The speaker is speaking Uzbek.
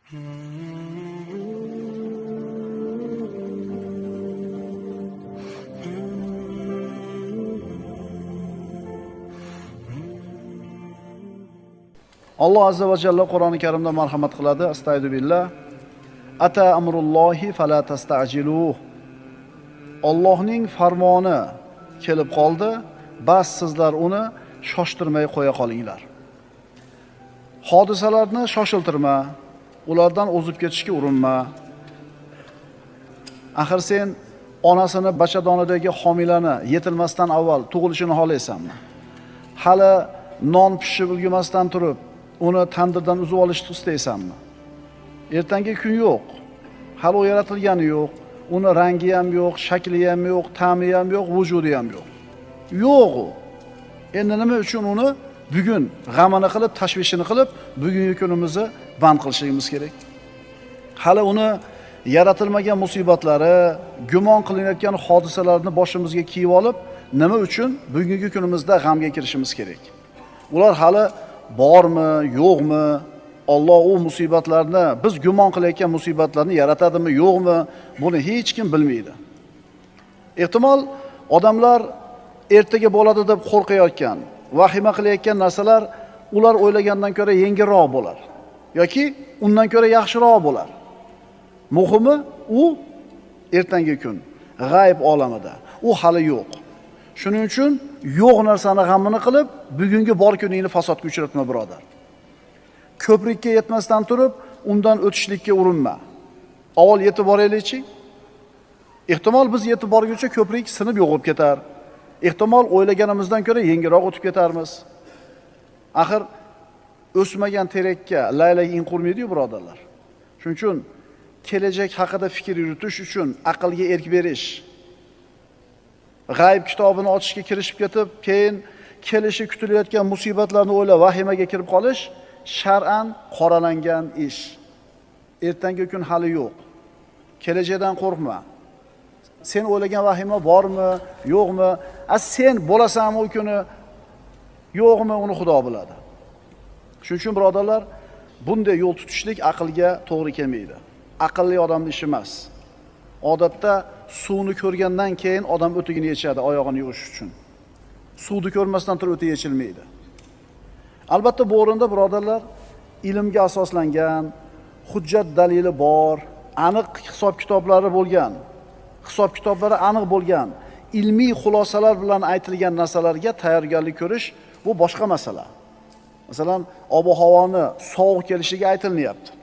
Alloh azza va jalla Qur'oni Karimda marhamat qiladi. Astagfirullah. Ata amrullohi fala tastajiluh. Allohning farmoni kelib qoldi, bas sizlar uni shoshtirmay qo'ya qolinglar. Hodisalarni shoshiltirma, ulardan o'zib ketishga urinma. Axir sen onasini bachadonidagi homilani yetilmasdan avval tug'ilishini xohlaysanmi? Hali non pishib ulgurmasdan turib, uni tandirdan uzib olishni istaysanmi? Ertangi kun yo'q. Hali u yaratilgani yo'q. Uni rangi ham yo'q, shakli ham yo'q, ta'mi ham yo'q, vujudi ham yo'q. Yo'q u. Endi nima uchun uni bugun g'amini qilib, tashvishini qilib, bugungi kunimizni band qilishimiz kerak? Hali uni yaratilmagan musibatlari, gumon qilinayotgan hodisalarni boshimizga kiyib olib, nima uchun bugungi kunimizda g'amga kirishimiz kerak? Ular hali bormi, yo'qmi? Alloh u musibatlarni, biz gumon qilayotgan musibatlarni yaratadimi, yo'qmi? Buni hech kim bilmaydi. Ehtimol odamlar ertaga bo'ladi deb qo'rqayotgan, vahima qilayotgan narsalar ular o'ylagandan ko'ra yengilroq bo'lar yoki undan ko'ra yaxshiroq bo'lar. Muhimi u ertangi kun g'ayb olamida. U hali yo'q. Shuning uchun yo'q narsani g'amini qilib, bugungi bor kuningni fasodga uchratma, birodar. Ko'prikka yetmasdan turib, undan o'tishlikka urinma. Avval yetib boraylikchi. Ehtimol biz yetib borguncha ko'prik sinib yo'qib ketar. Ehtimol o'ylaganimizdan ko'ra yengilroq o'tib ketarmiz. Axir o'smagan terakka laylak in qurmaydi-yu, birodarlar. Shuning uchun kelajak haqida fikr yuritish uchun aqlga erk berish, g'ayb kitobini ochishga kirishib ketib, keyin kelishi kutilayotgan musibatlarni o'ylab vahimaga kirib qolish shar'an qoralangan ish. Ertangi kun hali yo'q. Kelajakdan qo'rqma. Sen o'ylagan vahima bormi, yo'qmi? Sen bo'lasanmi u kuni, yo'qmi, uni Xudo biladi. Shuning uchun birodarlar, bunday yo'l tutishlik aqlga to'g'ri kelmaydi. Aqlli odamning ishi emas. Odatda suvni ko'rgandan keyin odam o'tigini yechadi oyog'ini yuvish uchun. Suvni ko'rmasdan turib o'ti yechilmaydi. Albatta bu o'rinda birodarlar, ilmga asoslangan, hujjat dalili bor, aniq hisob kitoblari bo'lgan, hisob kitoblari aniq bo'lgan, ilmiy xulosalar bilan aytilgan narsalarga tayyorgarlik ko'rish bu boshqa masala. Masalan, ob-havoni sovuq kelishiga aytilyapti.